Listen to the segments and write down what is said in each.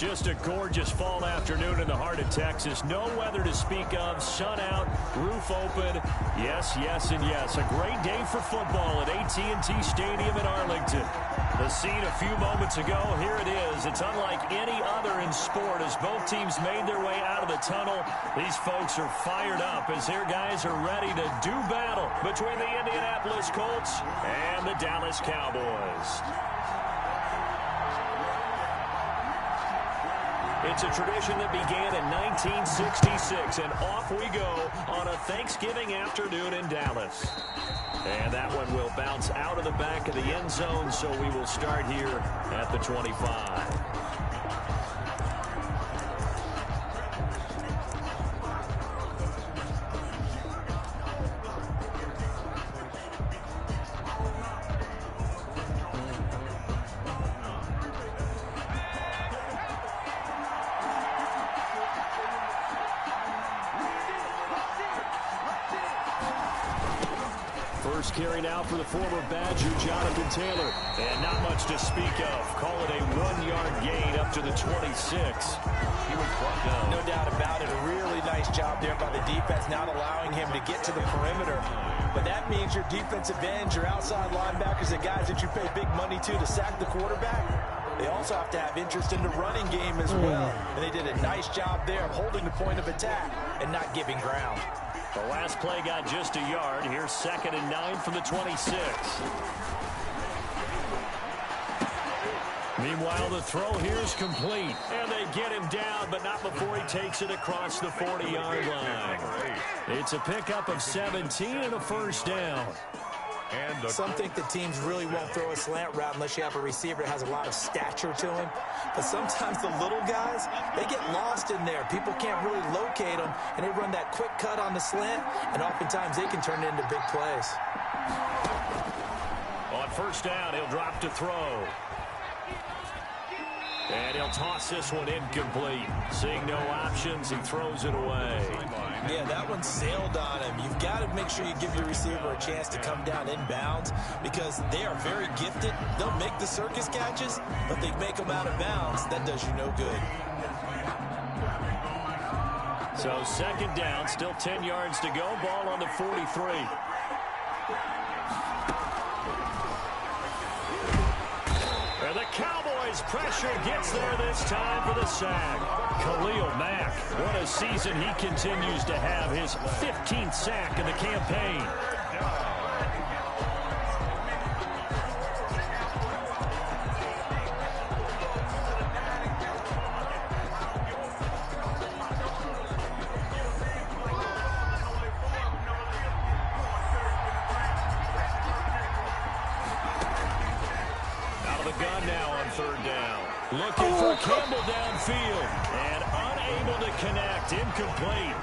Just a gorgeous fall afternoon in the heart of Texas. No weather to speak of. Sun out, roof open. Yes, yes, and yes. A great day for football at AT&T Stadium in Arlington. The scene a few moments ago, here it is. It's unlike any other in sport as both teams made their way out of the tunnel. These folks are fired up as their guys are ready to do battle between the Indianapolis Colts and the Dallas Cowboys. It's a tradition that began in 1966, and off we go on a Thanksgiving afternoon in Dallas. And that one will bounce out of the back of the end zone, so we will start here at the 25. First carry now for the former Badger, Jonathan Taylor. And not much to speak of. Call it a 1-yard gain up to the 26. He was brought down. No doubt about it. A really nice job there by the defense, not allowing him to get to the perimeter. But that means your defensive ends, your outside linebackers, the guys that you pay big money to sack the quarterback, they also have to have interest in the running game as well. And they did a nice job there of holding the point of attack and not giving ground. The last play got just a yard. Here's 2nd and 9 from the 26. Meanwhile, the throw here is complete. And they get him down, but not before he takes it across the 40-yard line. It's a pickup of 17 and a first down. Some think the teams really won't throw a slant route unless you have a receiver that has a lot of stature to him. But sometimes the little guys, they get lost in there. People can't really locate them, and they run that quick cut on the slant, and oftentimes they can turn it into big plays. On first down, he'll drop to throw. And he'll toss this one incomplete. Seeing no options, he throws it away. Yeah, that one sailed on him. You've got to make sure you give your receiver a chance to come down inbounds because they are very gifted. They'll make the circus catches, but they make them out of bounds. That does you no good. So 2nd down, still 10 yards to go. Ball on the 43. And the Cowboys pressure gets there this time for the sack. Khalil Mack, what a season he continues to have. His 15th sack of the campaign. Gun now on 3rd down. Looking for Campbell downfield and unable to connect. Incomplete.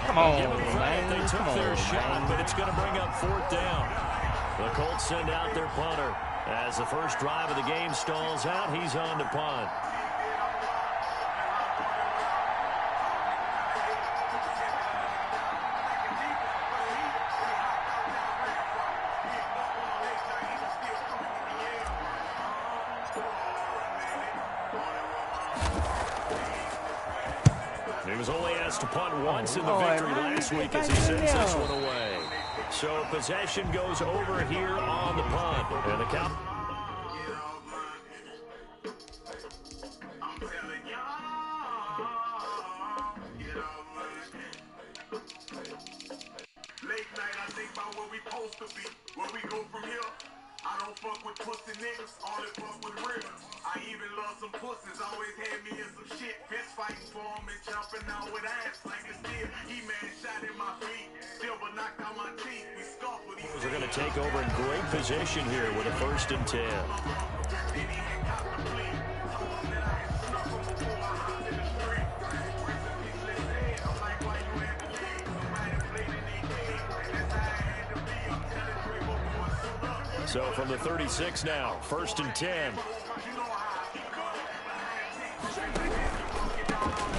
Come on, Give them credit. man. They took their shot, but it's going to bring up 4th down. The Colts send out their punter. As the first drive of the game stalls out, he's on to punt. He was only asked to punt once in the victory last week as he sends this one away. So possession goes over here on the punt. And the count. Late night, I think about where we supposed to be. Where we go from here. I don't fuck with pussy niggas, only fuck with real. I even love some pussies, always had me in some shit. Fist fighting for him and jumping out with ass like a steer. He man shot in my feet, silver knocked out my teeth. We scuffed with these. They're going to take over in great position here with a 1st and 10. So from the 36 now, 1st and 10.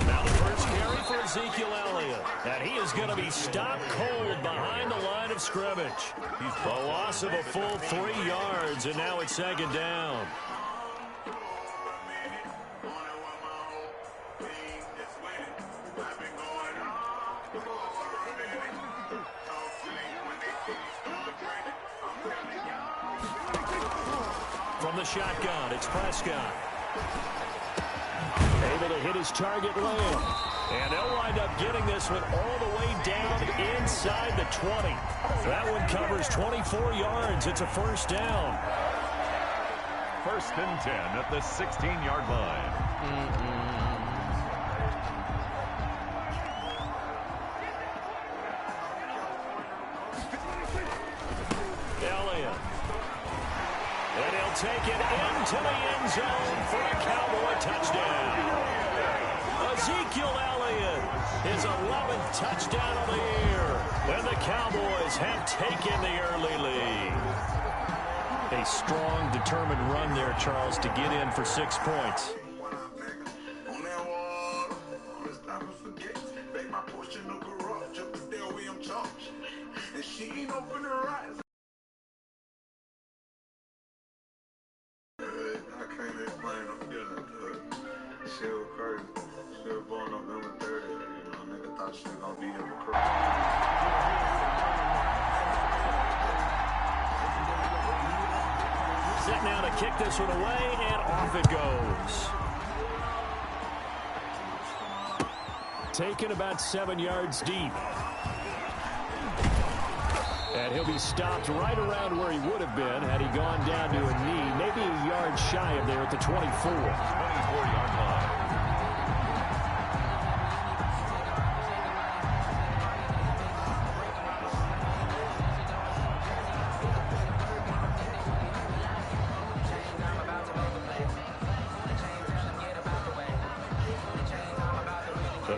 Now the first carry for Ezekiel Elliott. And he is going to be stopped cold behind the line of scrimmage. A loss of a full 3 yards, and now it's 2nd down. the shotgun. It's Prescott. Able to hit his target lane. And they'll wind up getting this one all the way down inside the 20. That one covers 24 yards. It's a first down. 1st and 10 at the 16-yard line. Elliott. And he'll take it into the end zone for a Cowboy touchdown. Ezekiel Elliott, his 11th touchdown of the year. And the Cowboys have taken the early lead. A strong, determined run there, Charles, to get in for 6 points. Set now to kick this one away, and off it goes. Taken about 7 yards deep. And he'll be stopped right around where he would have been had he gone down to a knee, maybe a yard shy of there at the 24. 24-yard line.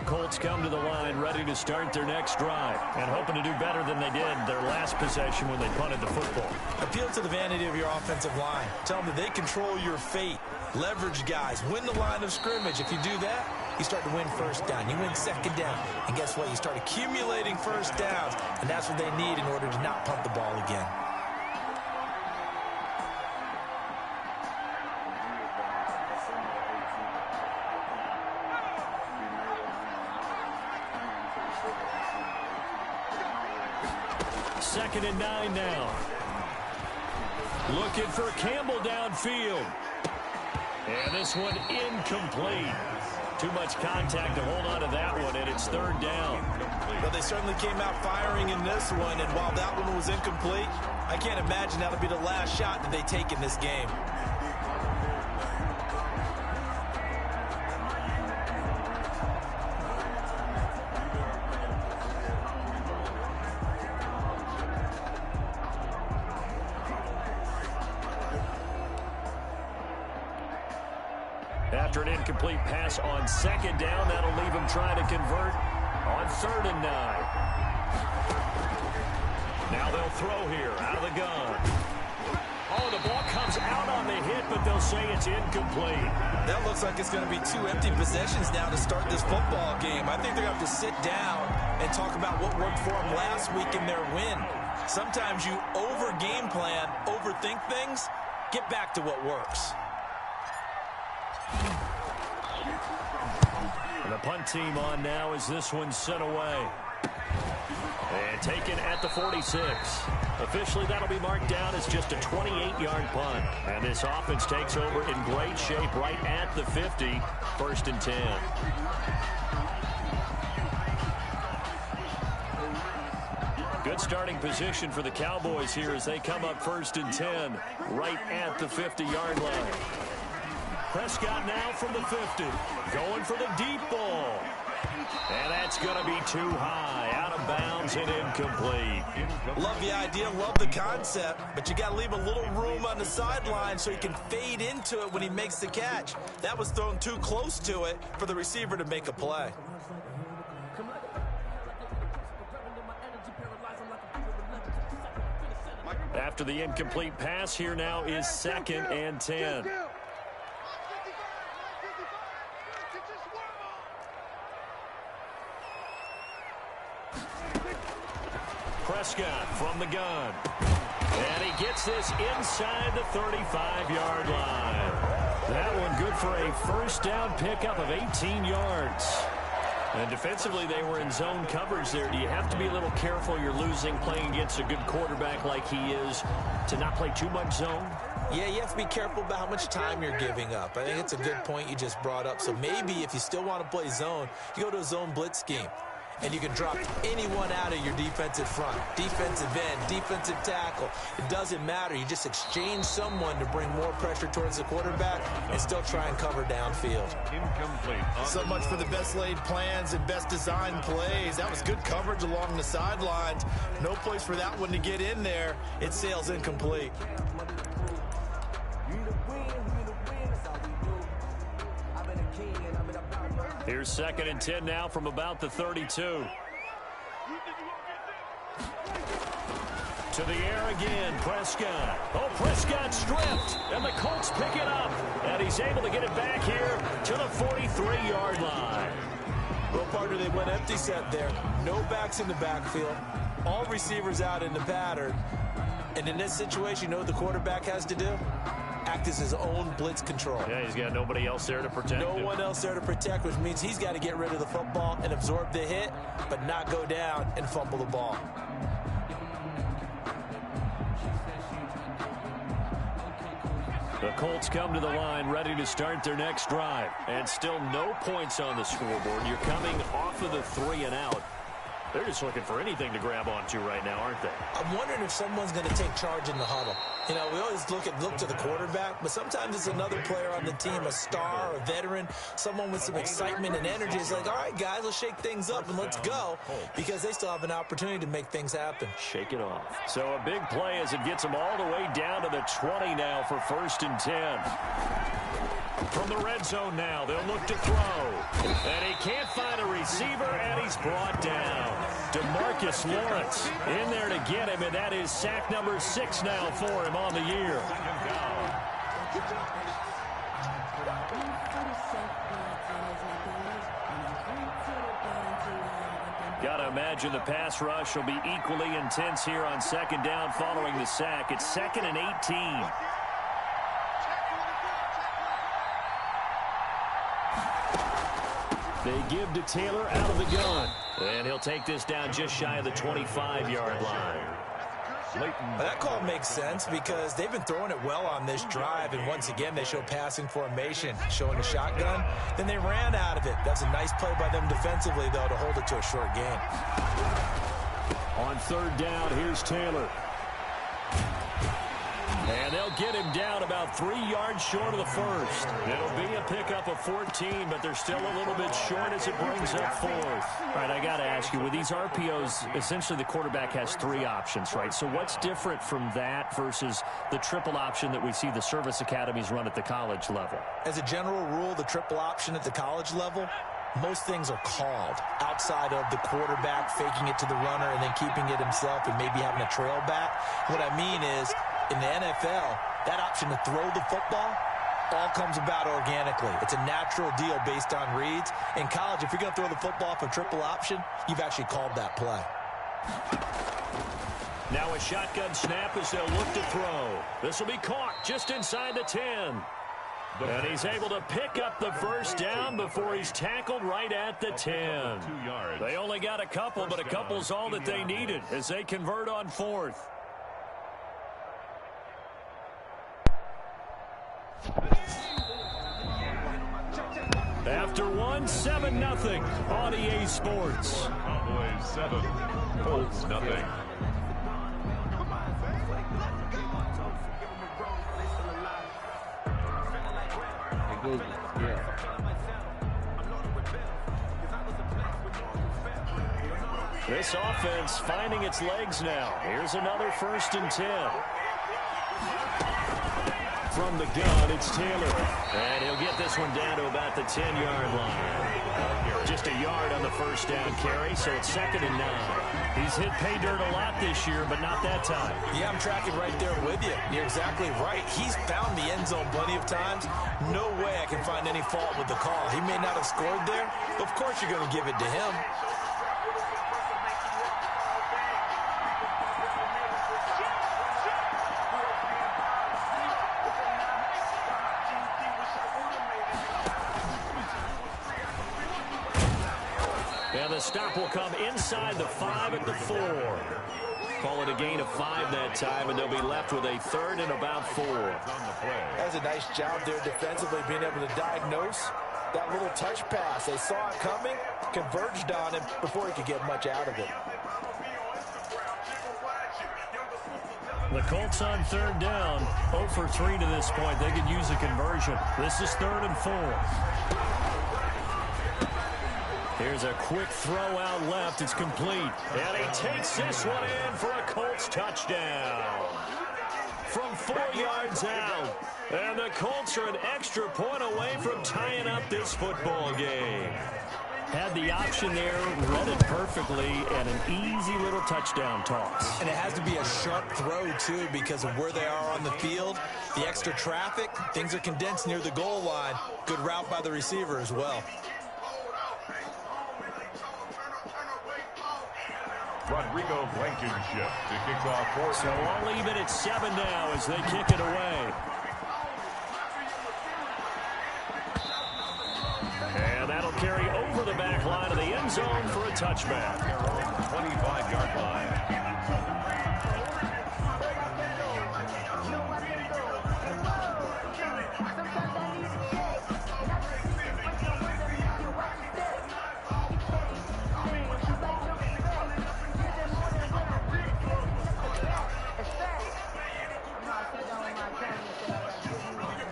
Colts come to the line ready to start their next drive and hoping to do better than they did their last possession when they punted the football. Appeal to the vanity of your offensive line. Tell them that they control your fate. Leverage guys. Win the line of scrimmage. If you do that, you start to win first down. You win second down. And guess what? You start accumulating first downs. And that's what they need in order to not punt the ball again. Second and 9 now. Looking for Campbell downfield. And this one incomplete. Too much contact to hold on to that one, and it's 3rd down. Well, they certainly came out firing in this one, and while that one was incomplete, I can't imagine that'll be the last shot that they take in this game. After an incomplete pass on 2nd down, that'll leave him trying to convert on 3rd and 9. Now they'll throw here out of the gun. Oh, the ball comes out on the hit, but they'll say it's incomplete. That looks like it's going to be 2 empty possessions now to start this football game. I think they're going to have to sit down and talk about what worked for them last week in their win. Sometimes you over-game plan, overthink things, get back to what works. And the punt team on now as this one's sent away. And taken at the 46. Officially, that'll be marked down as just a 28-yard punt. And this offense takes over in great shape right at the 50. 1st and 10. Good starting position for the Cowboys here as they come up 1st and 10 right at the 50-yard line. Prescott now from the 50, going for the deep ball. And that's going to be too high, out of bounds and incomplete. Love the idea, love the concept, but you got to leave a little room on the sideline so he can fade into it when he makes the catch. That was thrown too close to it for the receiver to make a play. After the incomplete pass, here now is 2nd and 10. Prescott from the gun. And he gets this inside the 35-yard line. That one good for a first down pickup of 18 yards. And defensively, they were in zone coverage there. Do you have to be a little careful? You're losing playing against a good quarterback like he is to not play too much zone? Yeah, you have to be careful about how much time you're giving up. I think it's a good point you just brought up. So maybe if you still want to play zone, you go to a zone blitz scheme. And you can drop anyone out of your defensive front, defensive end, defensive tackle. It doesn't matter. You just exchange someone to bring more pressure towards the quarterback and still try and cover downfield. Incomplete. So much for the best laid plans and best designed plays. That was good coverage along the sidelines. No place for that one to get in there. It sails incomplete. Here's 2nd and 10 now from about the 32. To the air again, Prescott. Oh, Prescott stripped, and the Colts pick it up. And he's able to get it back here to the 43-yard line. Well, partner, they went empty set there. No backs in the backfield. All receivers out in the pattern. And in this situation, you know what the quarterback has to do? Act as his own blitz control. Yeah, he's got nobody else there to protect him. No one else there to protect, which means he's got to get rid of the football and absorb the hit, but not go down and fumble the ball. The Colts come to the line ready to start their next drive. And still no points on the scoreboard. You're coming off of the 3 and out. They're just looking for anything to grab onto right now, aren't they? I'm wondering if someone's going to take charge in the huddle. You know, we always look to the quarterback, but sometimes it's another player on the team, a star, a veteran, someone with some excitement and energy. It's like, all right, guys, let's shake things up and let's go, because they still have an opportunity to make things happen. Shake it off. So a big play as it gets them all the way down to the 20 now for 1st and 10. From the red zone now, they'll look to throw. And he can't find a receiver, and he's brought down. DeMarcus Lawrence in there to get him, and that is sack number 6 now for him on the year. Gotta imagine the pass rush will be equally intense here on 2nd down following the sack. It's 2nd and 18. They give to Taylor out of the gun. And he'll take this down just shy of the 25-yard line. That call makes sense because they've been throwing it well on this drive, and once again they show passing formation, showing a shotgun. Then they ran out of it. That's a nice play by them defensively, though, to hold it to a short gain. On 3rd down, here's Taylor. And they'll get him down about 3 yards short of the 1st. It'll be a pickup of 14, but they're still a little bit short as it brings up 4th. All right, I got to ask you, with these RPOs, essentially the quarterback has 3 options, right? So what's different from that versus the triple option that we see the service academies run at the college level? As a general rule, the triple option at the college level, most things are called outside of the quarterback faking it to the runner and then keeping it himself and maybe having a trail back. What I mean is, in the NFL, that option to throw the football all comes about organically. It's a natural deal based on reads. In college, if you're going to throw the football for triple option, you've actually called that play. Now a shotgun snap as they'll look to throw. This will be caught just inside the 10. And he's able to pick up the 1st down before he's tackled right at the 10. They only got a couple, but a couple's all that they needed as they convert on 4th. After 1, 7-0 on EA Sports. Cowboys 7, Colts nothing. This offense finding its legs now. Here's another 1st and 10. From the gun, it's Taylor. And he'll get this one down to about the 10-yard line. Just a yard on the 1st down carry, so it's 2nd and 9. He's hit pay dirt a lot this year, but not that time. Yeah, I'm tracking right there with you. You're exactly right. He's found the end zone plenty of times. No way I can find any fault with the call. He may not have scored there, but of course you're going to give it to him. And the stop will come inside the 5 at the 4. Call it a gain of 5 that time, and they'll be left with a 3rd and about 4. That's a nice job there defensively, being able to diagnose that little touch pass. They saw it coming, converged on him before he could get much out of it. The Colts on 3rd down, 0 for 3 to this point. They could use a conversion. This is 3rd and 4. Here's a quick throw out left. It's complete. And he takes this one in for a Colts touchdown. From 4 yards out. And the Colts are an extra point away from tying up this football game. Had the option there, read it perfectly, and an easy little touchdown toss. And it has to be a sharp throw, too, because of where they are on the field. The extra traffic, things are condensed near the goal line. Good route by the receiver as well. Rodrigo Blankenship to kick off 4. So all even at 7 now as they kick it away. And that'll carry over the back line of the end zone for a touchback. Their own 25-yard line.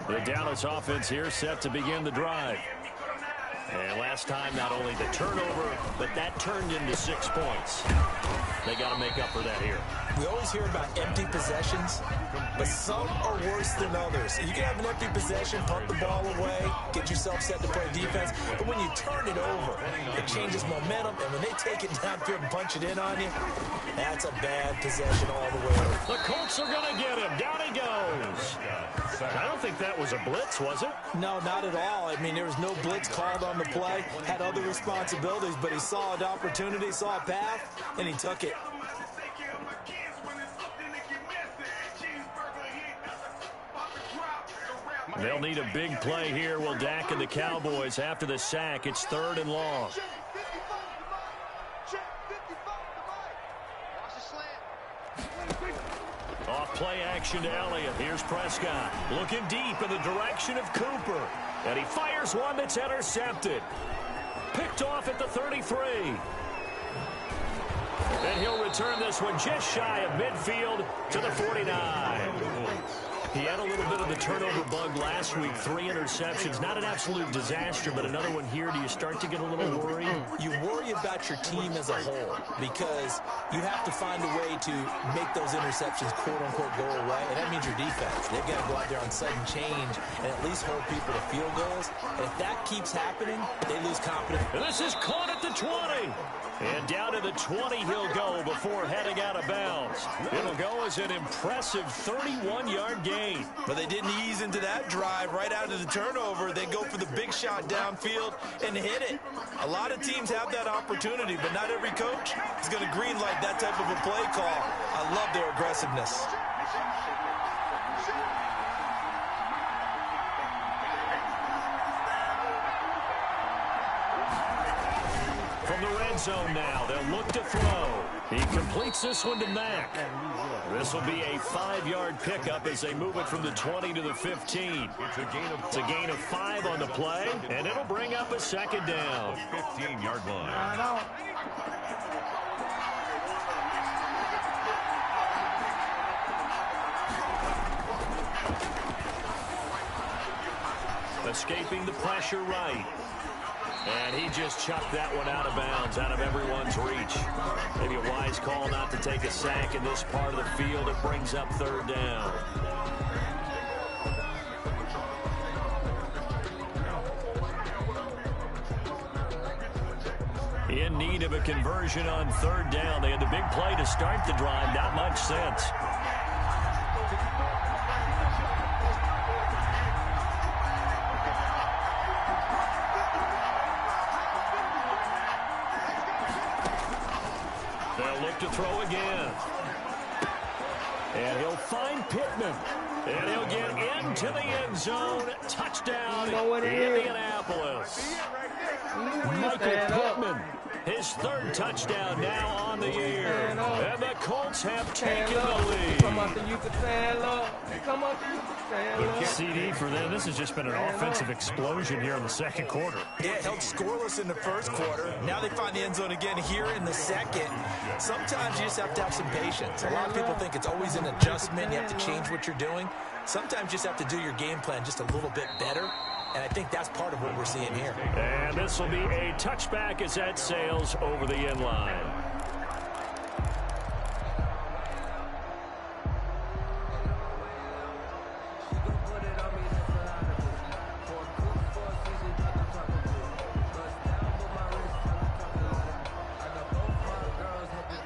The Dallas offense here set to begin the drive. And last time, not only the turnover, but that turned into 6 points. They got to make up for that here. We always hear about empty possessions, but some are worse than others. You can have an empty possession, punt the ball away, get yourself set to play defense, but when you turn it over, it changes momentum, and when they take it downfield and punch it in on you, that's a bad possession all the way over. The Colts are going to get him. Down he goes. I don't think that was a blitz, was it? No, not at all. I mean, there was no blitz called on the play, had other responsibilities, but he saw an opportunity, saw a path, and he took it. They'll need a big play here. Will Dak and the Cowboys after the sack. It's 3rd and long. Off play action to Elliott. Here's Prescott looking deep in the direction of Cooper. And he fires one that's intercepted. Picked off at the 33. And he'll return this one just shy of midfield to the 49. He had a little bit of the turnover bug last week. 3 interceptions. Not an absolute disaster, but another one here. Do you start to get a little worried? You worry about your team as a whole because you have to find a way to make those interceptions, quote-unquote, go away, and that means your defense. They've got to go out there on sudden change and at least hold people to field goals. And if that keeps happening, they lose confidence. And this is caught at the 20. And down to the 20 he'll go before heading out of bounds. It'll go as an impressive 31-yard gain. But they didn't ease into that drive right out of the turnover. They go for the big shot downfield and hit it. A lot of teams have that opportunity, but not every coach is going to greenlight that type of a play call. I love their aggressiveness. From the red zone now, they'll look to throw. He completes this one to Mack. This will be a 5-yard pickup as they move it from the 20 to the 15. It's a gain of 5 on the play, and it'll bring up a 2nd down. 15-yard line. Escaping the pressure right. And he just chucked that one out of bounds, out of everyone's reach. Maybe a wise call not to take a sack in this part of the field. It brings up 3rd down. In need of a conversion on 3rd down. They had the big play to start the drive. Not much sense. They'll look to throw again. And he'll find Pittman. And he'll get into the end zone. Touchdown, Indianapolis. Michael Pittman His third touchdown now on the year. And the Colts have taken the lead. Come on, you can stand up. Come on, you can stand up. CD for them. This has just been an offensive explosion here in the second quarter. Yeah, held scoreless in the first quarter. Now they find the end zone again here in the second. Sometimes you just have to have some patience. A lot of people think it's always an adjustment. You have to change what you're doing. Sometimes you just have to do your game plan just a little bit better. And I think that's part of what we're seeing here. And this will be a touchback as that sails over the end line.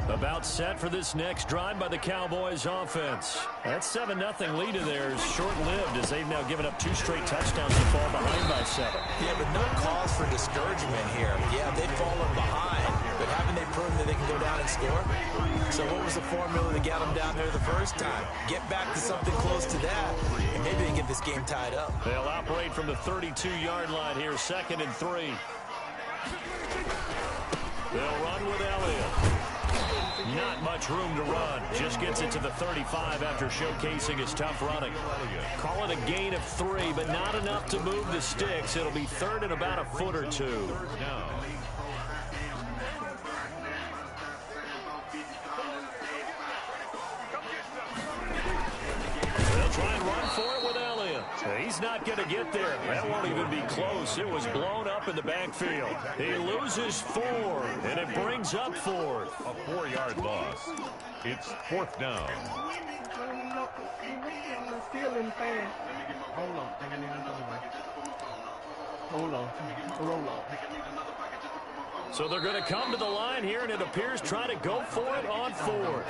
About set for this next drive by the Cowboys offense. That 7-0 lead of theirs short-lived as they've now given up 2 straight touchdowns to fall behind by 7. Yeah, but no cause for discouragement here. Yeah, they've fallen behind, but haven't they proven that they can go down and score? So what was the formula to get them down there the first time? Get back to something close to that, and maybe they can get this game tied up. They'll operate from the 32-yard line here, 2nd and 3. They'll run with Elliott. Not much room to run. Just gets it to the 35 after showcasing his tough running. Call it a gain of 3, but not enough to move the sticks. It'll be 3rd and about a foot or 2. They'll try and run for it with Elliott. He's not going to get there. That won't even be close. It was blown up in the backfield. He loses 4, and it brings up 4th. A 4-yard loss. It's 4th down. Hold on. So they're going to come to the line here, and it appears trying to go for it on 4th.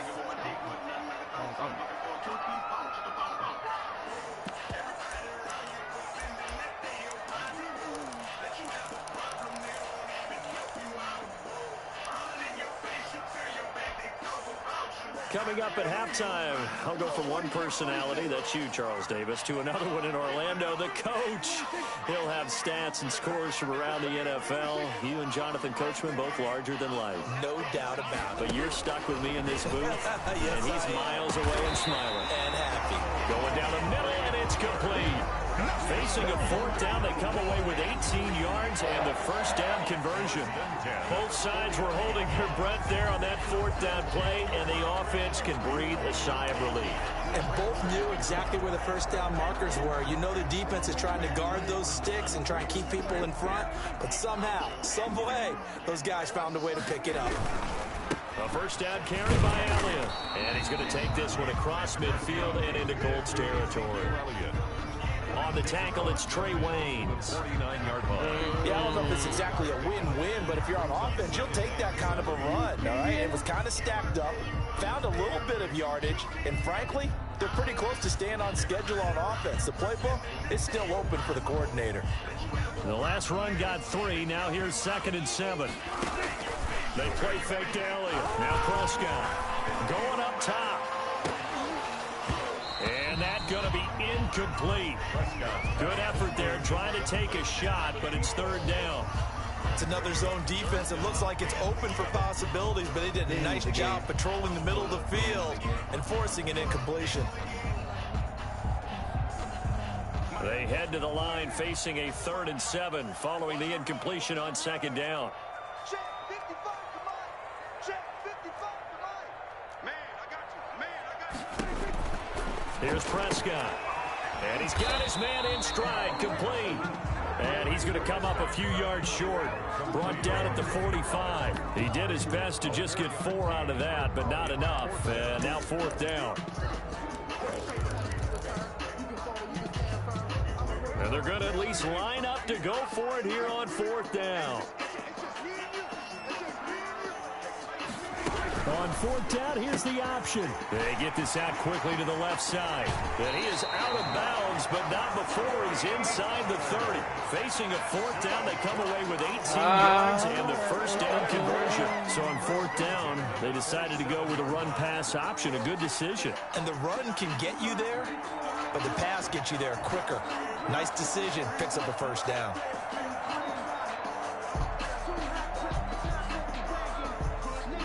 Coming up at halftime, I'll go from one personality, that's you, Charles Davis, to another one in Orlando, the coach. He'll have stats and scores from around the NFL. You and Jonathan Coachman, both larger than life. No doubt about it. But you're stuck with me in this booth, Yes, and he's miles away and smiling. And happy. Going down the middle, and it's complete. Facing a 4th down, they come away with 18 yards and the first down conversion. Both sides were holding their breath there on that 4th down play, and the offense can breathe a sigh of relief. And both knew exactly where the first down markers were. You know the defense is trying to guard those sticks and try and keep people in front, but somehow, some way, those guys found a way to pick it up. A first down carry by Elliott. And he's going to take this one across midfield and into Colts territory. On the tackle, it's Trey Waynes. 49-yard line. Yeah, I don't know if it's exactly a win-win, but if you're on offense, you'll take that kind of a run, all right? It was kind of stacked up, found a little bit of yardage, and frankly, they're pretty close to staying on schedule on offense. The playbook is still open for the coordinator. The last run got 3. Now here's 2nd and 7. They play fake to Elliott. Now Prescott going up top. And that's going to be incomplete. Good effort there, trying to take a shot, but it's 3rd down. It's another zone defense. It looks like it's open for possibilities, but they did a nice job patrolling the middle of the field and forcing an incompletion. They head to the line facing a 3rd and 7 following the incompletion on 2nd down. Check 55, come on. Check 55, come on. Man, I got you. Here's Prescott. And he's got his man in stride, complete. And he's going to come up a few yards short. Brought down at the 45. He did his best to just get 4 out of that, but not enough. And now 4th down. And they're going to at least line up to go for it here on 4th down. On 4th down, here's the option. They get this out quickly to the left side. And he is out of bounds, but not before he's inside the 30. Facing a 4th down, they come away with 18 yards and the first down conversion. So on 4th down, they decided to go with a run-pass option. A good decision. And the run can get you there, but the pass gets you there quicker. Nice decision, picks up the first down.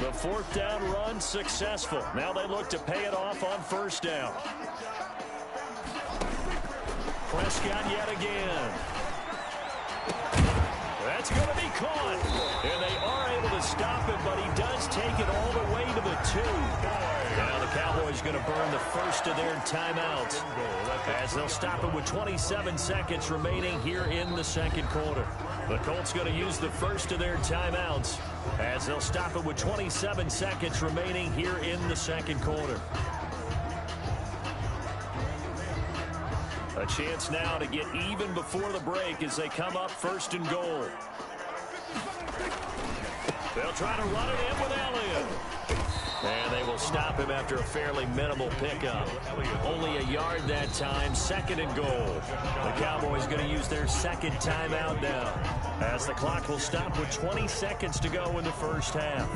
The fourth down run successful. Now they look to pay it off on first down. Prescott yet again. That's going to be caught. And they are able to stop it, but he does take it all the way to the 2. Now the Cowboys going to burn the first of their timeouts as they'll stop it with 27 seconds remaining here in the second quarter. The Colts going to use the first of their timeouts as they'll stop it with 27 seconds remaining here in the second quarter. A chance now to get even before the break as they come up first and goal. They'll try to run it in with Elliott. And they will stop him after a fairly minimal pickup. Only a yard that time, second and goal. The Cowboys going to use their second timeout now as the clock will stop with 20 seconds to go in the first half.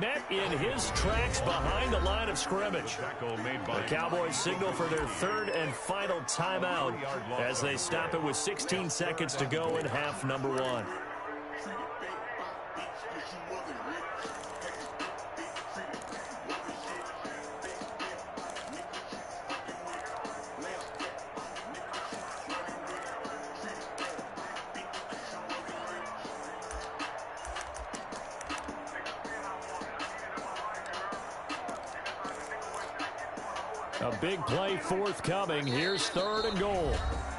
Met in his tracks behind the line of scrimmage. The Cowboys signal for their third and final timeout as they stop it with 16 seconds to go in half number 1. A big play forthcoming. Here's third and goal.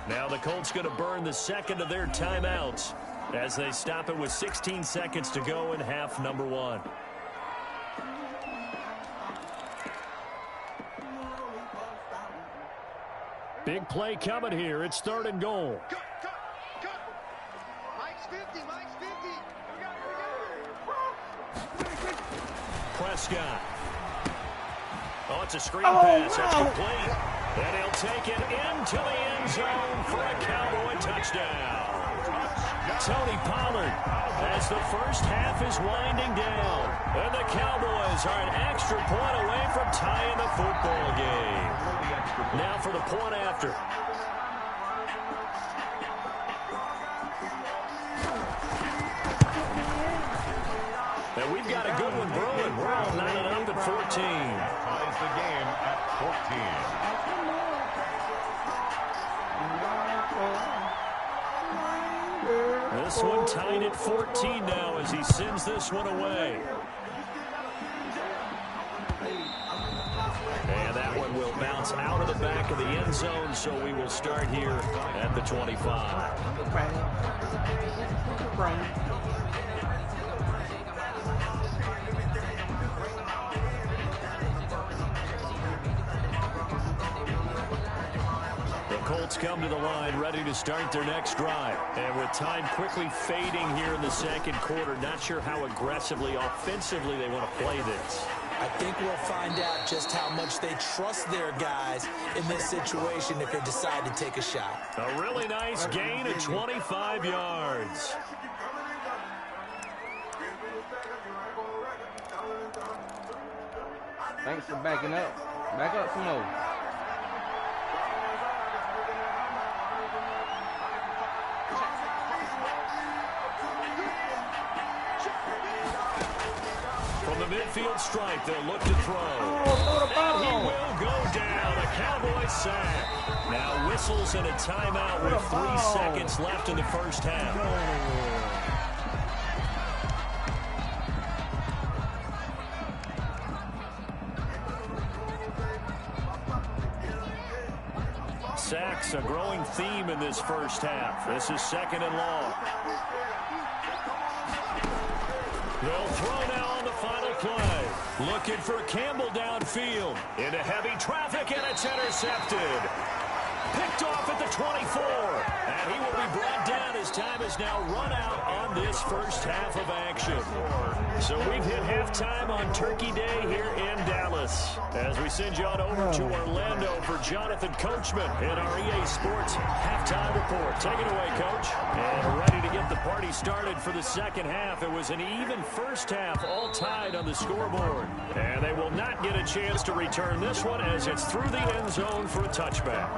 Now the Colts going to burn the second of their timeouts as they stop it with 16 seconds to go in half number 1. Big play coming here. It's third and goal. Mike's 50. Mike's 50. Prescott. Oh, it's a screen pass. That's complete. And he'll take it into the end zone for a Cowboy touchdown. Tony Pollard as the first half is winding down. And the Cowboys are an extra point away from tying the football game. Now for the point after. And we've got a good one brewing. We're all knotted up at 14. Ties the game at 14. This one tied at 14 now as he sends this one away. And that one will bounce out of the back of the end zone, so we will start here at the 25. Colts come to the line ready to start their next drive. And with time quickly fading here in the second quarter, not sure how aggressively, offensively they want to play this. I think we'll find out just how much they trust their guys in this situation if they decide to take a shot. A really nice gain of 25 yards. Thanks for backing up. Back up some more. From the midfield stripe, they'll look to throw. And he will go down. A Cowboy sack. Now whistles and a timeout with 3 seconds left in the first half. Sacks, a growing theme in this first half. This is second and long. They'll throw now on the final play. Looking for Campbell downfield. Into heavy traffic, and it's intercepted. Picked off at the 24. And he will be brought down as time is now run out on this first half of action. So we've hit halftime on Turkey Day here in Dallas. As we send you on over to Orlando for Jonathan Coachman in our EA Sports halftime report. Take it away, Coach. And ready to get the party started for the second half. It was an even first half, all tied on the scoreboard. And they will not get a chance to return this one as it's through the end zone for a touchback.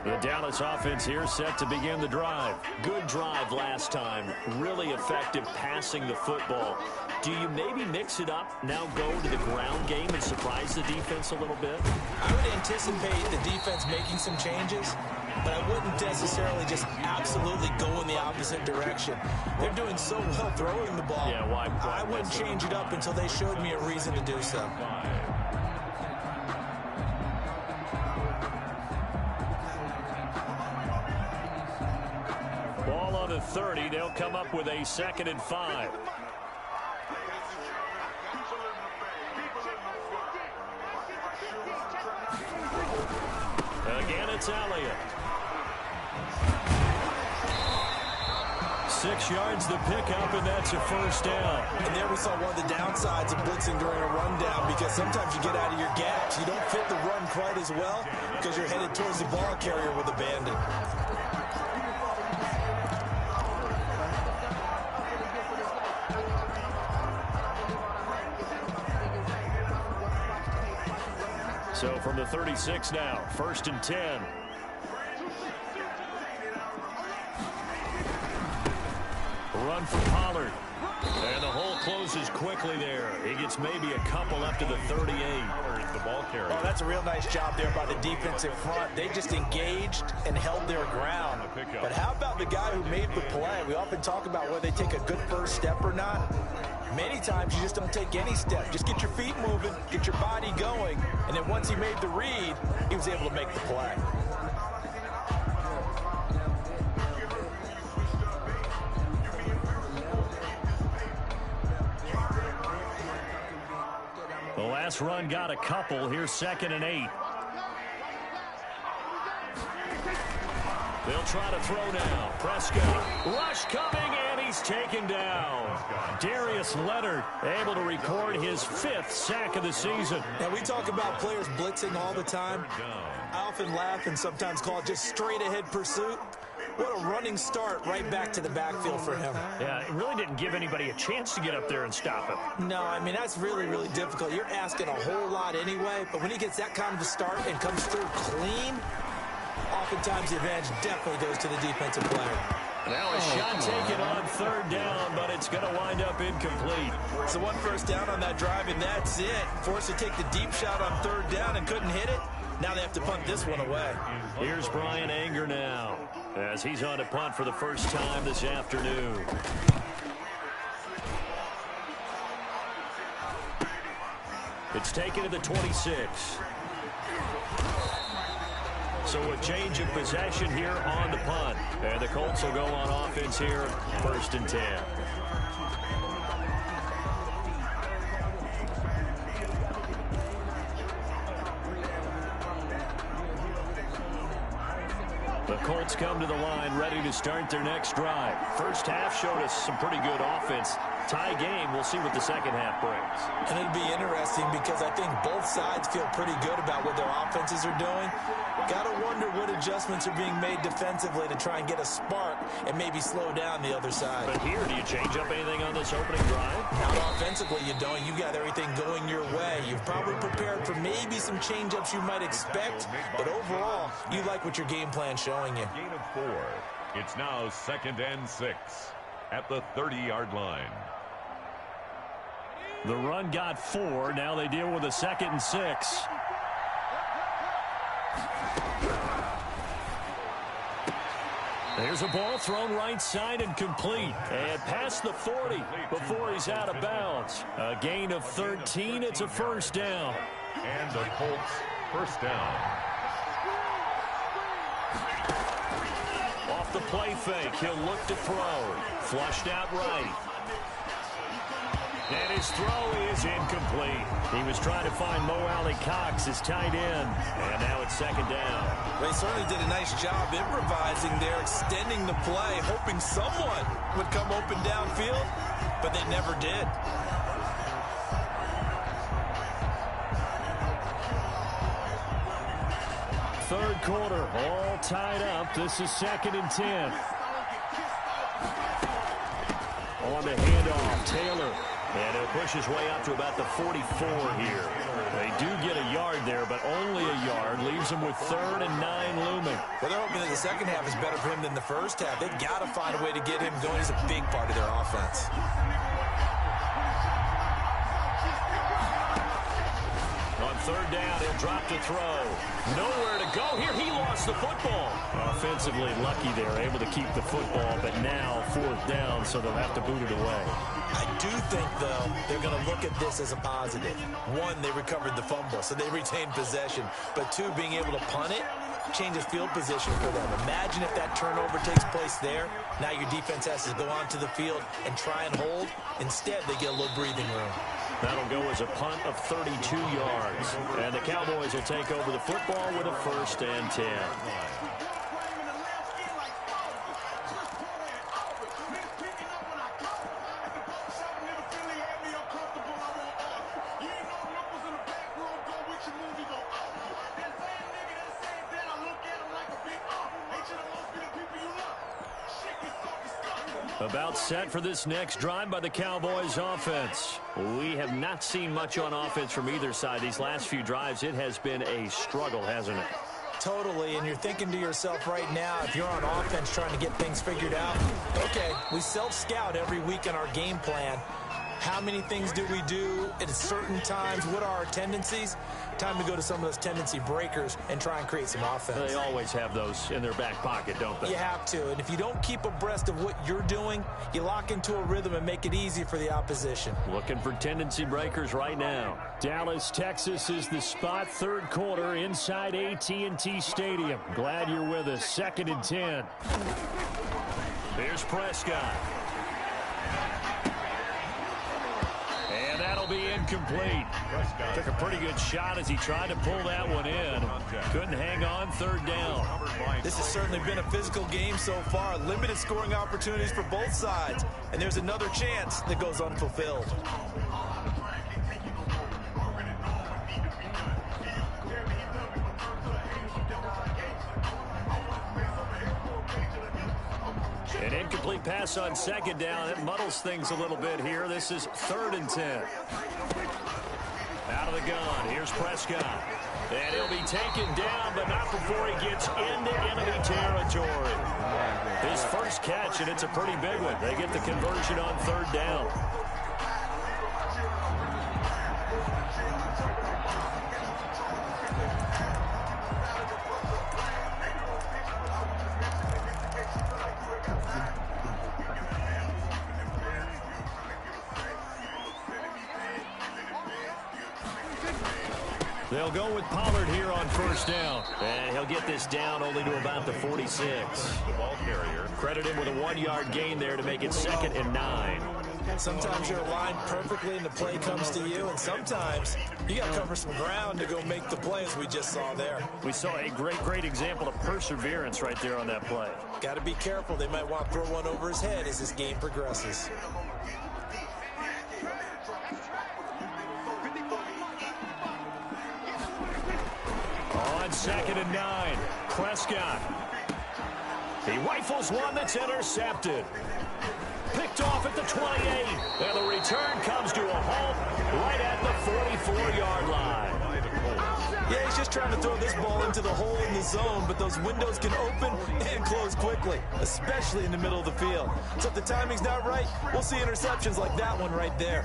The Dallas offense here set to begin the drive. Good drive last time. Really effective passing the football. Do you maybe mix it up, now go to the ground game and surprise the defense a little bit? I would anticipate the defense making some changes, but I wouldn't necessarily just absolutely go in the opposite direction. They're doing so well throwing the ball. Yeah, why I wouldn't change it up until they showed me a reason to do so. Ball on the 30. They'll come up with a 2nd and 5. Again, it's Elliott. 6 yards the pickup, and that's a first down. And there we saw one of the downsides of blitzing during a rundown, because sometimes you get out of your gaps. You don't fit the run quite as well because you're headed towards the ball carrier with a bandit. So from the 36 now, 1st and 10. Run for Pollard. And the hole closes quickly there. He gets maybe a couple up to the 38. The ball carrier. Oh, that's a real nice job there by the defensive front. They just engaged and held their ground. But how about the guy who made the play? We often talk about whether they take a good first step or not. Many times you just don't take any step. Just get your feet moving, get your body going, and then once he made the read, he was able to make the play. The last run got a couple. Here's 2nd and 8. They'll try to throw now. Prescott. Rush coming, and he's taken down. Darius Leonard able to record his 5th sack of the season. Now, we talk about players blitzing all the time. I often laugh and sometimes call it just straight-ahead pursuit. What a running start right back to the backfield for him. Yeah, it really didn't give anybody a chance to get up there and stop him. No, I mean, that's really, really difficult. You're asking a whole lot anyway, but when he gets that kind of a start and comes through clean, oftentimes the advantage definitely goes to the defensive player. Now a shot taken on 3rd down, but it's going to wind up incomplete. So 1 first down on that drive, and that's it. Forced to take the deep shot on 3rd down and couldn't hit it. Now they have to punt this one away. Here's Brian Anger now, as he's on to punt for the first time this afternoon. It's taken to the 26. So a change of possession here on the punt. And the Colts will go on offense here, 1st and 10. The Colts come to the line ready to start their next drive. First half showed us some pretty good offense. Tie game. We'll see what the second half brings. And it'll be interesting because I think both sides feel pretty good about what their offenses are doing. Got to wonder what adjustments are being made defensively to try and get a spark and maybe slow down the other side. But here, do you change up anything on this opening drive? Not offensively, you don't. You got everything going your way. You've probably prepared for maybe some change-ups you might expect, but overall, you like what your game plan's showing you. Gain of 4. It's now 2nd and 6 at the 30-yard line. The run got 4. Now they deal with a 2nd and 6. There's a ball thrown right side and complete. And past the 40 before he's out of bounds. A gain of 13. It's a first down. And the Colts first down. Off the play fake. He'll look to throw. Flushed out right. And his throw is incomplete. He was trying to find Mo Alley-Cox, his tight end. And now it's second down. They certainly did a nice job improvising there, extending the play, hoping someone would come open downfield, but they never did. Third quarter, all tied up. This is 2nd and 10. On the handoff, Taylor. And he'll push his way up to about the 44 here. They do get a yard there, but only a yard. Leaves him with 3rd and 9 looming. Well, they're hoping that the second half is better for him than the first half. They've got to find a way to get him going. He's a big part of their offense. On 3rd down, he'll drop to throw. Nowhere to go here. He lost the football. Offensively lucky there, able to keep the football, but now 4th down, so they'll have to boot it away. I do think, though, they're going to look at this as a positive. One, they recovered the fumble, so they retained possession. But two, being able to punt it changes field position for them. Imagine if that turnover takes place there. Now your defense has to go onto the field and try and hold. Instead, they get a little breathing room. That'll go as a punt of 32 yards. And the Cowboys will take over the football with a 1st and 10. About set for this next drive by the Cowboys offense. We have not seen much on offense from either side. These last few drives, it has been a struggle, hasn't it? Totally, and you're thinking to yourself right now, if you're on offense trying to get things figured out, okay, we self-scout every week in our game plan. How many things do we do at certain times? What are our tendencies? Time to go to some of those tendency breakers and try and create some offense. They always have those in their back pocket, don't they? You have to, and if you don't keep abreast of what you're doing, you lock into a rhythm and make it easy for the opposition. Looking for tendency breakers right now. Dallas, Texas is the spot. 3rd quarter inside AT&T Stadium. Glad you're with us. 2nd and 10. Here's Prescott. And that'll be incomplete. Took a pretty good shot as he tried to pull that one in. Couldn't hang on. 3rd down. This has certainly been a physical game so far. Limited scoring opportunities for both sides. And there's another chance that goes unfulfilled. An incomplete pass on 2nd down. It muddles things a little bit here. This is 3rd and 10. Out of the gun. Here's Prescott. And he'll be taken down, but not before he gets into enemy territory. His first catch, and it's a pretty big one. They get the conversion on 3rd down. They'll go with Pollard here on 1st down. And he'll get this down only to about the 46. The ball carrier. Credit him with a 1-yard gain there to make it 2nd and 9. Sometimes you're aligned perfectly and the play comes to you, and sometimes you got to cover some ground to go make the play, as we just saw there. We saw a great example of perseverance right there on that play. Got to be careful. They might want to throw one over his head as this game progresses. On 2nd and 9, Prescott. He rifles one that's intercepted. Picked off at the 28. And the return comes to a halt right at the 44-yard line. Yeah, he's just trying to throw this ball into the hole in the zone, but those windows can open and close quickly, especially in the middle of the field. So if the timing's not right, we'll see interceptions like that one right there.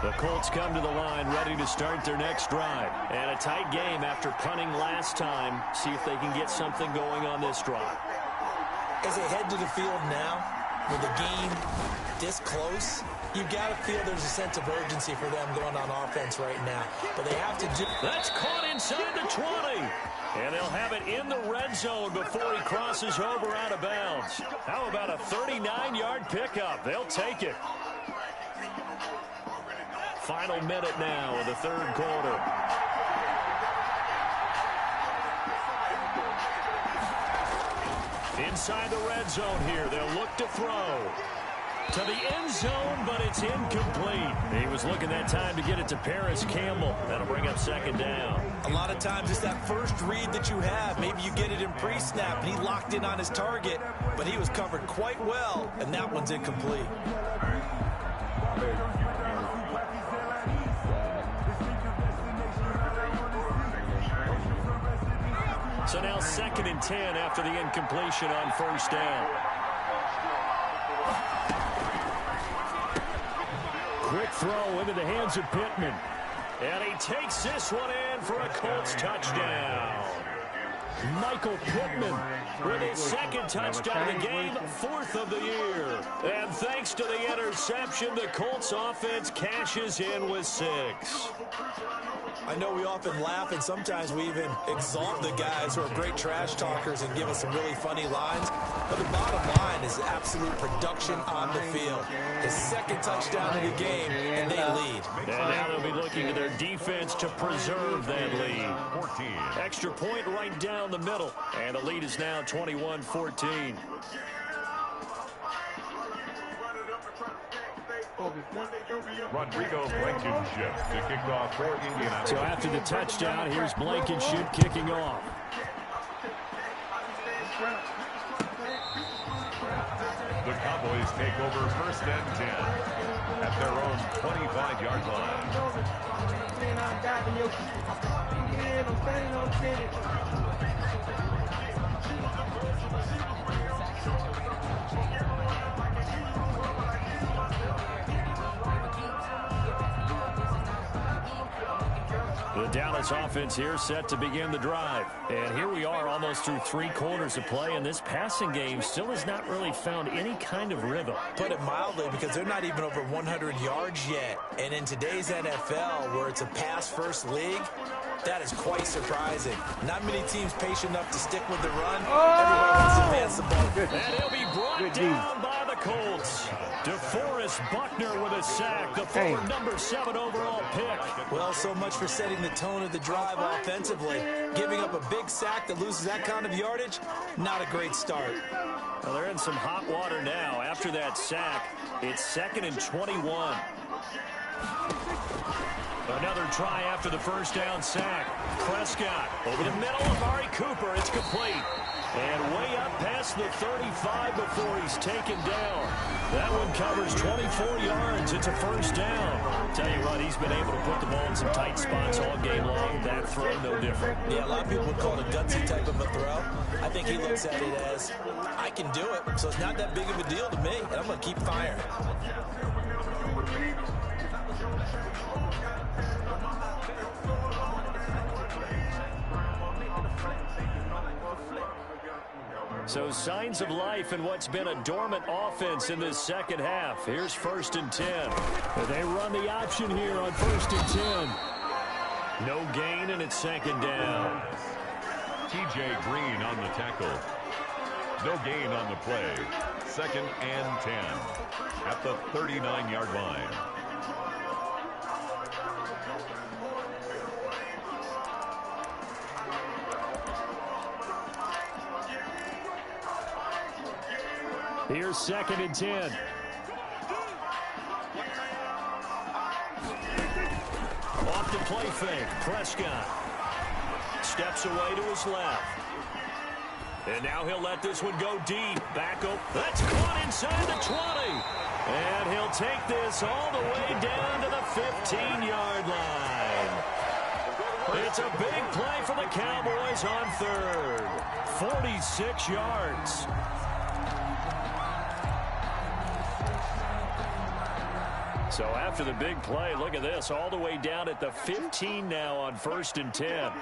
The Colts come to the line ready to start their next drive. And a tight game after punting last time. See if they can get something going on this drive. As they head to the field now, with the game this close, you've got to feel there's a sense of urgency for them going on offense right now. But they have to do... That's caught inside the 20. And they'll have it in the red zone before he crosses over out of bounds. How about a 39-yard pickup? They'll take it. Final minute now of the third quarter. Inside the red zone here, they'll look to throw. To the end zone, but it's incomplete. He was looking that time to get it to Paris Campbell. That'll bring up second down. A lot of times it's that first read that you have. Maybe you get it in pre-snap, and he locked in on his target, but he was covered quite well, and that one's incomplete. So now 2nd and 10 after the incompletion on first down. Quick throw into the hands of Pittman. And he takes this one in for a Colts touchdown. Michael Pittman with his 2nd touchdown of the game, 4th of the year. And thanks to the interception, the Colts offense cashes in with 6. I know we often laugh, and sometimes we even exalt the guys who are great trash talkers and give us some really funny lines. But the bottom line is absolute production on the field. His 2nd touchdown of the game, and they lead. And now they'll be looking to their defense to preserve that lead. 14. Extra point right down the middle. And the lead is now 21-14. Rodrigo Blankenship to kick off for Indianapolis. So after the touchdown, here's Blankenship kicking off. The Cowboys take over 1st and 10 at their own 25-yard line. The Dallas offense here set to begin the drive. And here we are almost through 3 quarters of play, and this passing game still has not really found any kind of rhythm. Put it mildly, because they're not even over 100 yards yet. And in today's NFL, where it's a pass-first league, that is quite surprising. Not many teams patient enough to stick with the run. Everybody wants to advance the ball. And he'll be brought down by the Colts. DeForest Buckner with a sack, the former number 7 overall pick. Well, so much for setting the tone of the drive offensively. Giving up a big sack that loses that kind of yardage, not a great start. Well, they're in some hot water now. After that sack, it's 2nd and 21. Another try after the first down sack. Prescott over the middle of Amari Cooper. It's complete. And way up past the 35 before he's taken down. That one covers 24 yards. It's a first down. Tell you what, he's been able to put the ball in some tight spots all game long. That throw, no different. Yeah, a lot of people would call it a gutsy type of a throw. I think he looks at it as, I can do it, so it's not that big of a deal to me, and I'm going to keep firing. So signs of life in what's been a dormant offense in this second half. Here's 1st and 10. They run the option here on 1st and 10. No gain, and it's 2nd down. TJ Green on the tackle. No gain on the play. 2nd and 10 at the 39-yard line. Here's 2nd and 10. Off the play fake. Prescott steps away to his left. And now he'll let this one go deep. Back up. That's caught inside the 20. And he'll take this all the way down to the 15-yard line. It's a big play for the Cowboys on 3rd. 46 yards. So after the big play, look at this, all the way down at the 15 now on 1st and 10.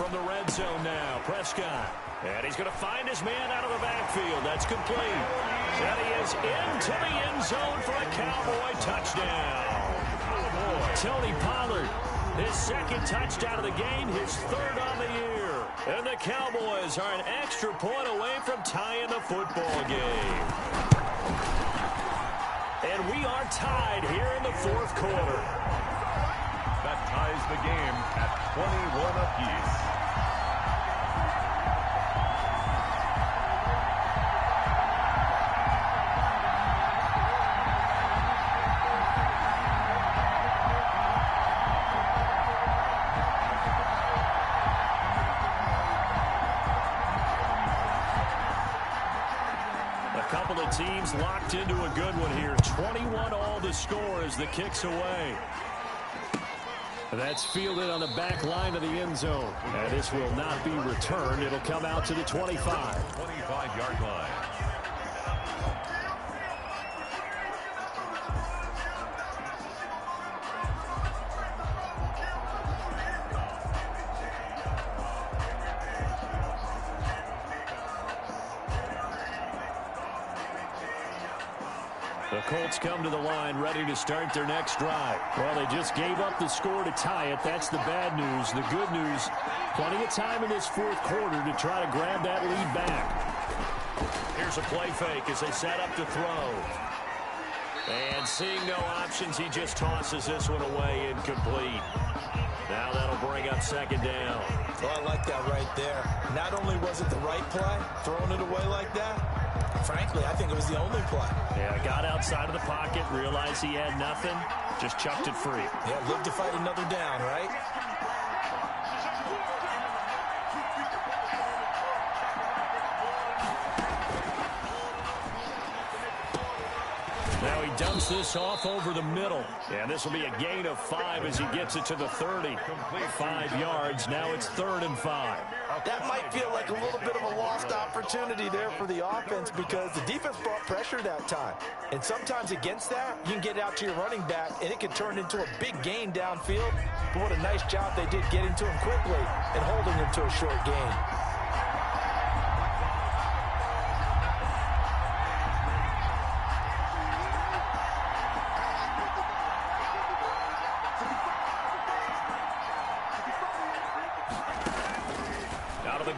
from the red zone now. Prescott. And he's going to find his man out of the backfield. That's complete. And he is into the end zone for a Cowboy touchdown. Tony Pollard, his second touchdown of the game, his third on the year. And the Cowboys are an extra point away from tying the football game. And we are tied here in the fourth quarter. That ties the game at 21 apiece. Teams locked into a good one here. 21 all the score as the kick's away. That's fielded on the back line of the end zone. And this will not be returned. It'll come out to the 25. 25-yard line. The Colts come to the line ready to start their next drive. Well, they just gave up the score to tie it. That's the bad news. The good news, plenty of time in this fourth quarter to try to grab that lead back. Here's a play fake as they set up to throw. And seeing no options, he just tosses this one away incomplete. Now that'll bring up second down. Well, I like that right there. Not only was it the right play, throwing it away like that, frankly, I think it was the only play. Yeah, got outside of the pocket, realized he had nothing, just chucked it free. Yeah, live to fight another down, right? Now he dumps this off over the middle. And this will be a gain of 5 as he gets it to the 30. 5 yards. Now it's 3rd and 5. That might feel like a little bit of a lost opportunity there for the offense because the defense brought pressure that time. And sometimes against that, you can get out to your running back, and it can turn into a big gain downfield. But what a nice job they did getting to him quickly and holding him to a short gain.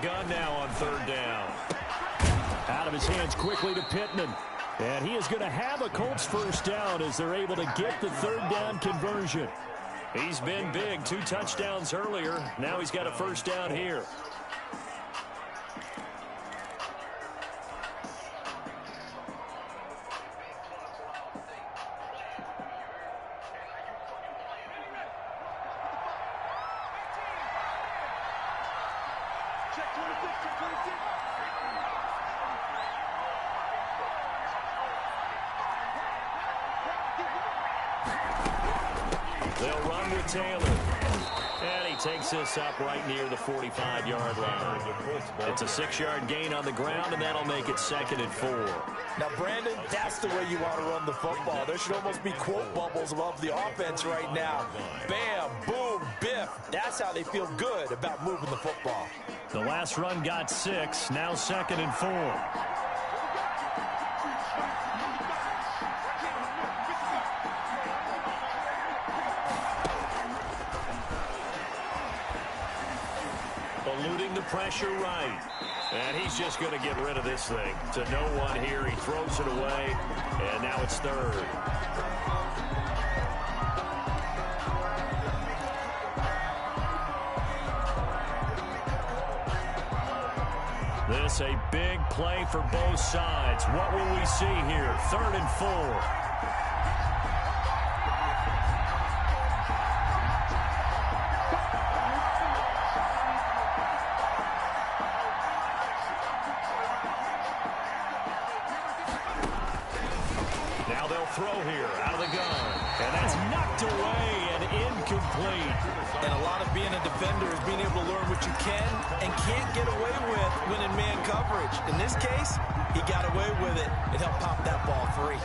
Gun now on 3rd down. Out of his hands quickly to Pittman. And he is going to have a Colts first down as they're able to get the 3rd down conversion. He's been big. 2 touchdowns earlier. Now he's got a first down here. They'll run with Taylor. And he takes this up right near the 45-yard line. It's a 6-yard gain on the ground, and that'll make it 2nd and 4. Now, Brandon, that's the way you want to run the football. There should almost be quote bubbles above the offense right now. Bam, boom, biff. That's how they feel good about moving the football. The last run got 6. Now 2nd and 4. Eluding the pressure right. And he's just going to get rid of this thing. To no one here. He throws it away. And now it's 3rd. This a big play for both sides. What will we see here? 3rd and 4. Throw here out of the gun. And that's knocked away and incomplete. And a lot of being a defender is being able to learn what you can and can't get away with when in man coverage. In this case, he got away with it and helped pop that ball free.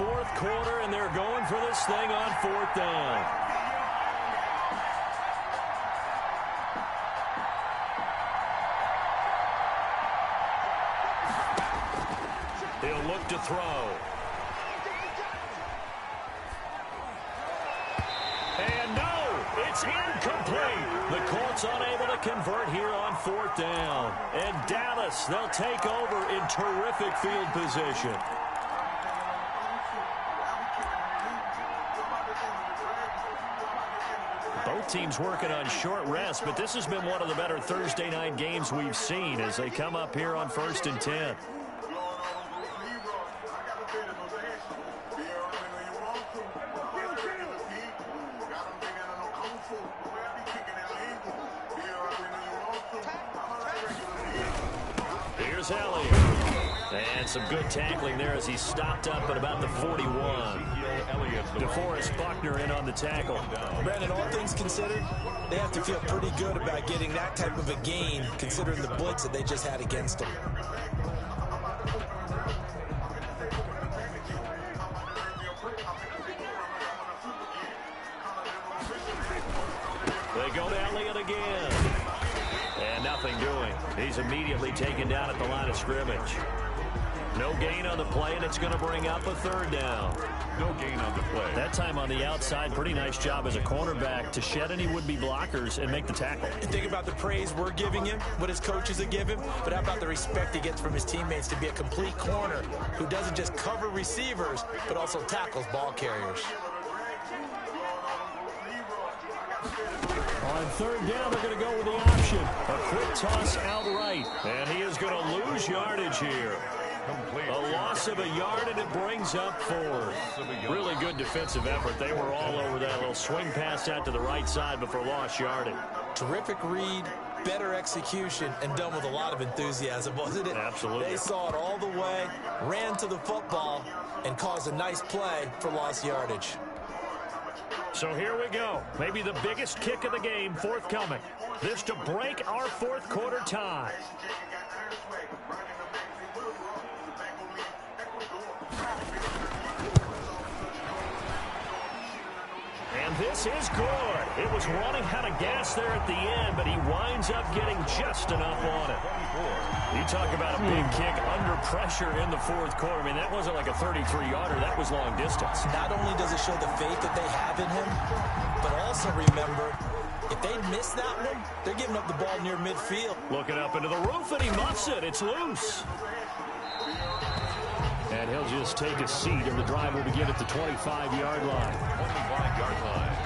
fourth quarter, and they're going for this thing on fourth down. He'll look to throw. And no, it's incomplete. The Colts unable to convert here on fourth down. And Dallas, they'll take over in terrific field position. Both teams working on short rest, but this has been one of the better Thursday night games we've seen as they come up here on 1st and 10. Here's Elliott. And some good tackling there as he stopped up at about the 41. DeForest Buckner in on the tackle. Brandon, all things considered, they have to feel pretty good about getting that type of a gain, considering the blitz that they just had against them. They go to Elliott again. And nothing doing. He's immediately taken down at the line of scrimmage. No gain on the play, and it's going to bring up a third down. No gain on the play. That time on the outside, pretty nice job as a cornerback to shed any would-be blockers and make the tackle. You think about the praise we're giving him, what his coaches have given him, but how about the respect he gets from his teammates to be a complete corner who doesn't just cover receivers, but also tackles ball carriers. On third down, they're going to go with the option. A quick toss outright, and he is going to lose yardage here. A loss of a yard, and it brings up fourth. Really good defensive effort. They were all over that little swing pass out to the right side before lost yardage. Terrific read, better execution, and done with a lot of enthusiasm, wasn't it? Absolutely. They saw it all the way, ran to the football, and caused a nice play for lost yardage. So here we go. Maybe the biggest kick of the game forthcoming. This to break our fourth quarter tie. And this is good. It was running out of gas there at the end, but he winds up getting just enough on it. You talk about a big kick under pressure in the fourth quarter. I mean, that wasn't like a 33-yarder. That was long distance. Not only does it show the faith that they have in him, but also remember, if they miss that one, they're giving up the ball near midfield. Looking up into the roof, and he muffs it. It's loose. And he'll just take a seat, and the drive will begin at the 25-yard line. 25-yard line.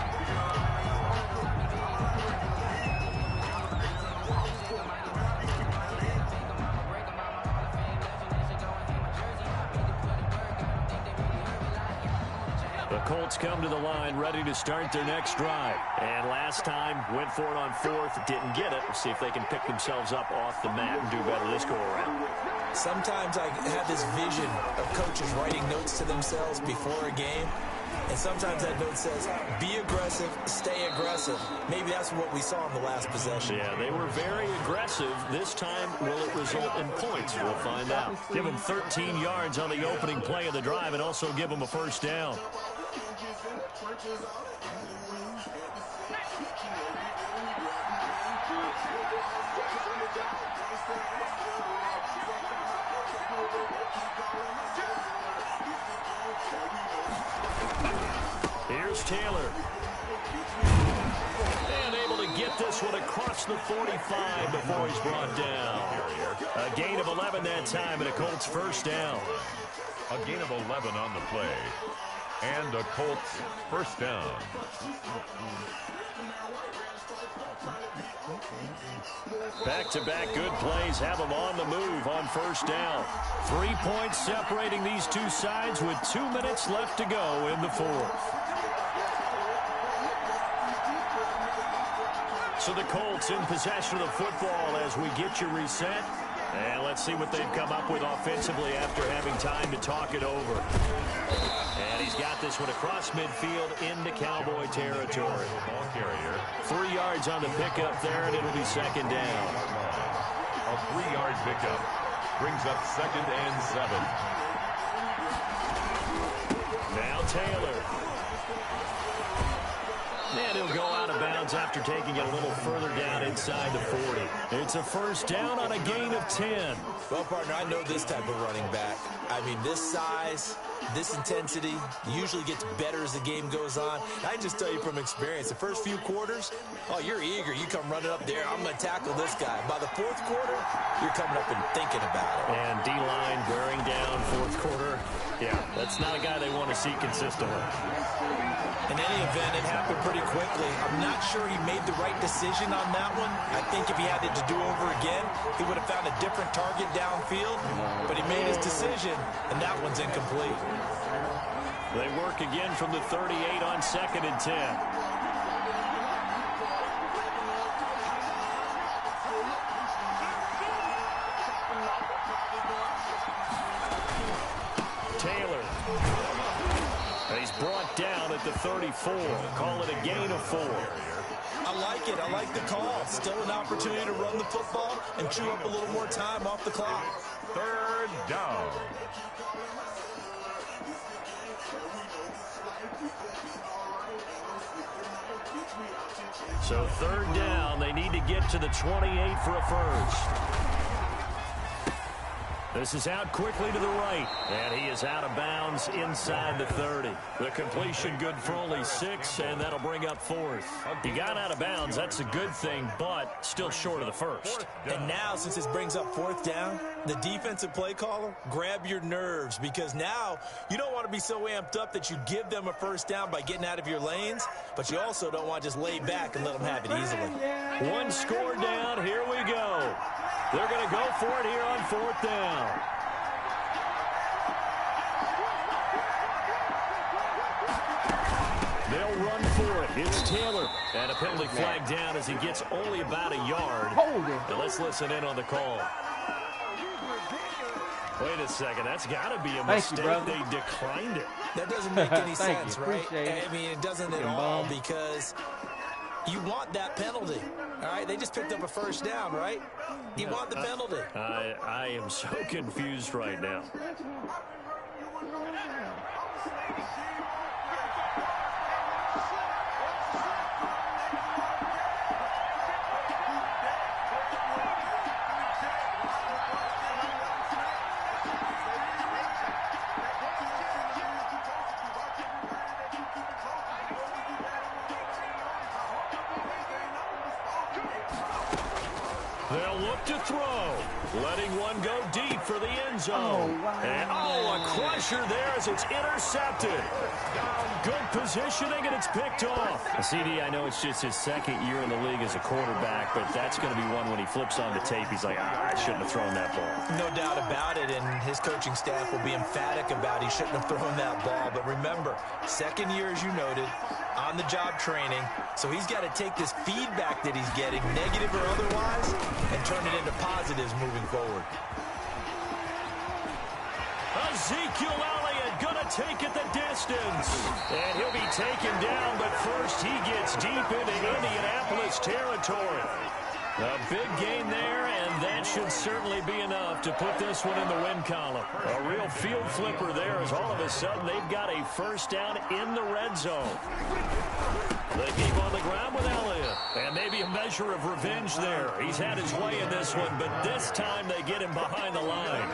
The Colts come to the line ready to start their next drive. And last time, went for it on fourth, didn't get it. We'll see if they can pick themselves up off the mat and do better this go-around. Sometimes I have this vision of coaches writing notes to themselves before a game. And sometimes that note says, be aggressive, stay aggressive. Maybe that's what we saw in the last possession. Yeah, they were very aggressive. This time, will it result in points? We'll find out. Give them 13 yards on the opening play of the drive and also give them a first down. Here's Taylor. And able to get this one across the 45 before he's brought down. A gain of 11 that time and a Colts first down. A gain of 11 on the play. And a Colts first down. Back-to-back good plays have them on the move on first down. 3 points separating these two sides with 2 minutes left to go in the fourth. So the Colts in possession of the football as we get you reset. And let's see what they've come up with offensively after having time to talk it over. And he's got this one across midfield into Cowboy territory. Ball carrier. 3 yards on the pickup there, and it'll be second down. A 3-yard pickup brings up 2nd and 7. Taylor. And he'll go out of bounds after taking it a little further down inside the 40. It's a first down on a gain of 10. Well, partner, I know this type of running back. I mean, this size, this intensity usually gets better as the game goes on. I can just tell you from experience, the first few quarters, oh, you're eager. You come running up there. I'm going to tackle this guy. By the fourth quarter, you're coming up and thinking about it. And D-line wearing down fourth quarter. Yeah, that's not a guy they want to see consistently. In any event, it happened pretty quickly. I'm not sure he made the right decision on that one. I think if he had it to do over again, he would have found a different target downfield. But he made his decision, and that one's incomplete. They work again from the 38 on 2nd and 10. Taylor. He's brought down at the 34. Call it a gain of 4. I like it. I like the call. Still an opportunity to run the football and chew up a little more time off the clock. 3rd down. So 3rd down. They need to get to the 28 for a first. This is out quickly to the right, and he is out of bounds inside the 30. The completion good for only 6, and that'll bring up 4th. He got out of bounds. That's a good thing, but still short of the first. And now, since this brings up 4th down, the defensive play caller, grab your nerves, because now you don't want to be so amped up that you give them a first down by getting out of your lanes, but you also don't want to just lay back and let them have it easily. One score down. Here we go. They're going to go for it here on 4th down. They'll run for it. It's Taylor. And a penalty flag down as he gets only about a yard. And let's listen in on the call. Wait a second. That's got to be a mistake. They declined it. That doesn't make any sense, right? I mean, it doesn't at all, because you want that penalty. All right, they just picked up a first down, right? You want the penalty. I am so confused right now. They'll look to throw, letting one go deep for the end zone. And, a crusher there as it's intercepted. Good positioning, and it's picked off. CD, I know it's just his 2nd year in the league as a quarterback, but that's going to be one when he flips on the tape. He's like, I shouldn't have thrown that ball. No doubt about it, and his coaching staff will be emphatic about he shouldn't have thrown that ball. But remember, 2nd year, as you noted, on-the-job training, so he's got to take this feedback that he's getting, negative or otherwise, and turn it into positives moving forward. Ezekiel Elliott gonna take it the distance. And he'll be taken down, but first he gets deep into Indianapolis territory. A big gain there, and that should certainly be enough to put this one in the win column. A real field flipper there, as all of a sudden they've got a first down in the red zone. They keep on the ground with Elliott, and maybe a measure of revenge there. He's had his way in this one, but this time they get him behind the line.